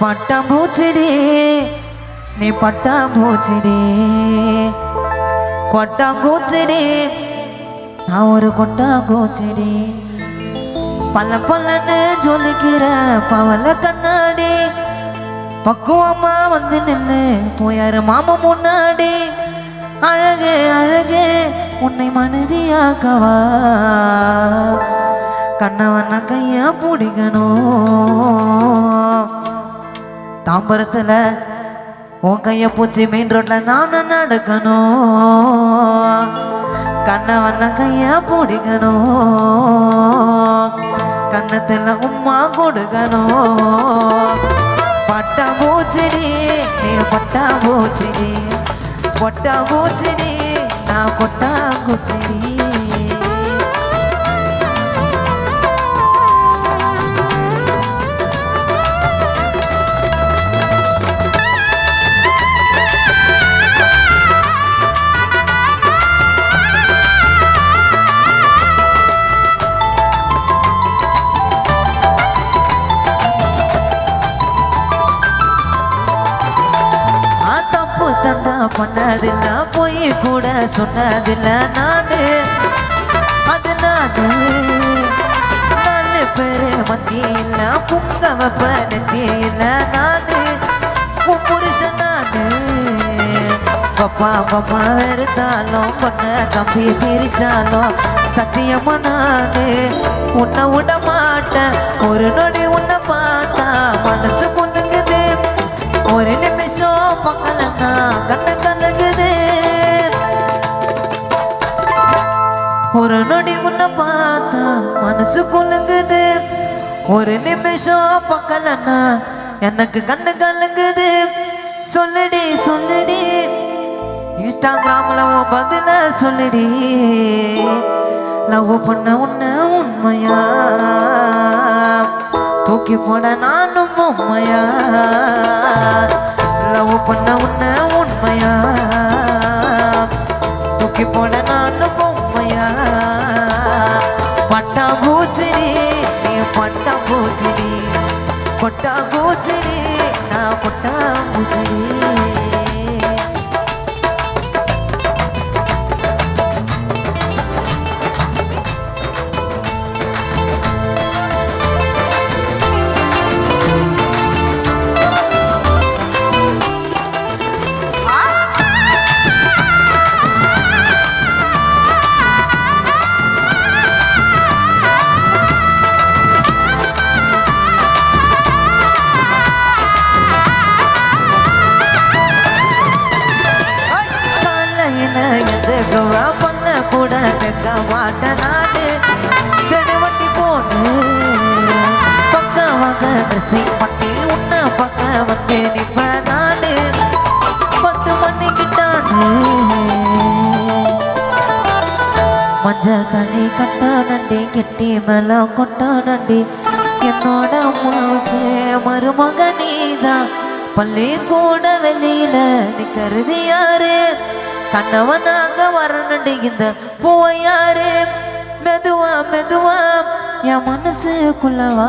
பட்டாம்பூச்சிடி நீ பட்டாம்பூச்சிடி கொட்டாங்கூச்சிடி நான் ஒரு கொட்டாங்கூச்சிடி பல்ல பல்லன்னு ஜொலிக்கிற பவல கண்ணாடி பக்குவமா வந்து நின்று போயாரு மாமா முன்னாடி அழகே அழகே உன்னை மனைவியாக்கவா கண்ணவன கைய பிடிக்கணும் தாம்பரத்துல உன் கைய பூச்சி மெயின் ரோட்ல நானும் நடக்கணும் கண்ணவன கைய பிடிக்கணும் கண்ணத்துல உம்மா கொடுக்கணும் பட்டாம்பூச்சிடி நீ பட்டாம்பூச்சிடி கொட்டாங்கூச்சிடி நான் கொட்டாங்கூச்சிடி பண்ணதில்ல போய் கூட சொன்னதில்ல நானு அது நானு நாலு பேரு மத்தியில புங்க வைப்பதில்ல நானு உன் புருஷன் நானு கொப்பா கொப்பா வெறுத்தாலும் பொண்ண கம்பி பிரிச்சாலும் சத்தியமா நானு உன்னை விட மாட்டேன் ஒரு நொடி உன்னை பார்த்தா மனசு பொண்ணுங்குது ஒரு நிமிஷம் பக்கலன்னா கண்ண கலங்குது ஒரு நொடி உன்னை பார்த்தா மனசு குலுங்குது ஒரு நிமிஷம் பக்கலன்னா எனக்கு கண்ணு கலங்குது சொல்லுடி சொல்லுடி இன்ஸ்டாகிராம்ல உன் பதில சொல்லுடி லவ் பண்ண உன்ன உண்மையா தூக்கி போட நானும் உண்மையா லவ் பண்ண உன்ன உண்மையா தூக்கி போட நானும் உண்மையா பட்டாம்பூச்சிடி நீ பட்டாம்பூச்சிடி கொட்டாம்பூச்சிடி நான் கொட்டாம்பூச்சிடி பண்ண கூட தெக்க மாட்டேன் நாடு தெடுவண்டி போட்டு பக்கம் வாங்க ட்ரெஸ்ஸிங் பண்ணி உன்ன பக்கம் வந்து நிற்ப நாடு 10 மணிக்கிட்டானு மஞ்ச தனி கட்ட நண்டி கெட்டி மேல கொட்ட நண்டி என்னோட அம்மாவுக்கு மருமக நீதான் பள்ளி கூட வெளியில நிக்கிறது யாரு கண்ணவனாங்க வரணுண்டி இந்த பூவை யாரு மெதுவா மெதுவா என் மனசுக்குள்ளவா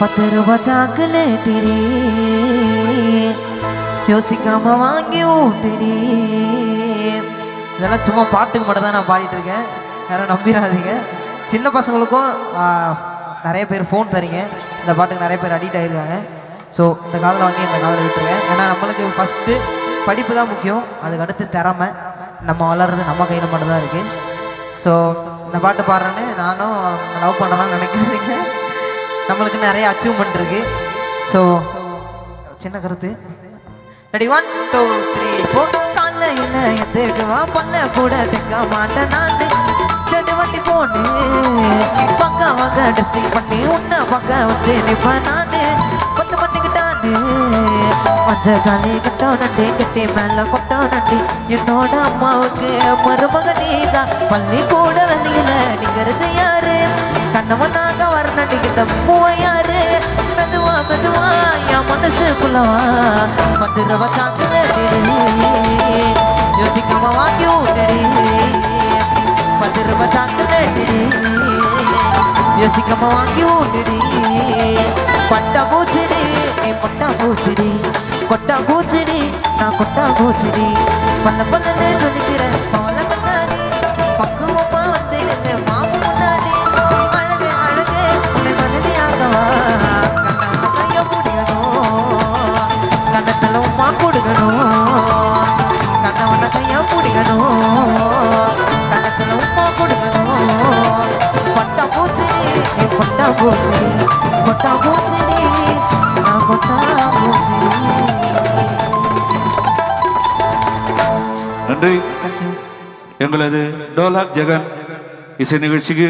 10 ரூபாய் சாக்குலேட்டிடி யோசிக்காம வாங்கி ஊட்டிடி இதெல்லாம் சும்மா பாட்டுக்கு மட்டும் தான் நான் பாடிட்டு இருக்கேன் யாரும் நம்பிடாதீங்க சின்ன பசங்களுக்கும் நிறைய பேர் ஃபோன் தரீங்க இந்த பாட்டுக்கு நிறைய பேர் அடிக்ட் ஆகிருக்காங்க ஸோ இந்த காதில் வாங்கி இந்த காதில் விட்டுருங்க ஏன்னா நம்மளுக்கு ஃபஸ்ட்டு படிப்பு தான் முக்கியம் அதுக்கு அடுத்து திறமை நம்ம வளர்றது நம்ம கையில் மட்டும்தான் இருக்குது ஸோ இந்த பாட்டு பாடுறேன்னு நானும் லவ் பண்ணலாம் நினைக்கிறதுங்க நம்மளுக்கு நிறைய அச்சீவ்மெண்ட் இருக்குது ஸோ சின்ன கருத்து ரெடி 1 2 3 4 காலைல என்ன எதுக்குவா பண்ண கூட தெக்க மாட்டேன் நான் தெடு வண்டி போட்டு பக்கம் வாங்க ட்ரெஸ்ஸிங் பண்ணி உன்ன பக்கம் வந்து நிற்பேன் நான் 10 மணிக்கிட்டானு மஞ்ச தாலி கட்டோ நண்டி கட்டி மேல கொட்டோ நண்டி என்னோட அம்மாவுக்கு மருமக நீதான் பள்ளி கூட வெளியில நிக்கிறது யாரு கண்ணவனாக வரணுண்டி இந்த பூவை யாரு மெதுவா மெதுவா என் மனசுக்குள்ளவா 10 ரூபாய் சாக்குலேட்டி யோசிக்காம வாங்கி ஊட்டடி 10 ரூபாய் சாக்குலேட்டி யோசிக்காம வாங்கி ஊட்டடி பட்டா பூச்சிடி நீ பொட்டா பூச்சிடி கொட்டா பூச்சிடி நான் கொட்டா பூச்சிடி பல்ல பல்லன்னு சொல்லிக்கிறேன் போல கண்ணாடி பக்குவமா வந்து மாமு முன்னாடி அழகு அழகு உன்னை மனைவியாகவா கண்ணான கைய பிடிக்கணும் கண்ணத்துல உமா கொடுக்கணும் கண்ணவன கைய பிடிக்கணும் கண்ணத்துல உமா கொடுக்கணும் பட்டா பூச்சிடி நீ பொட்டா பூச்சிடி கொட்டா பூச்சிடி நான் கொட்டா பூச்சிடி. நன்றி. Thank you. எங்களது டோலாக் ஜெகன் இசை நிகழ்ச்சிக்கு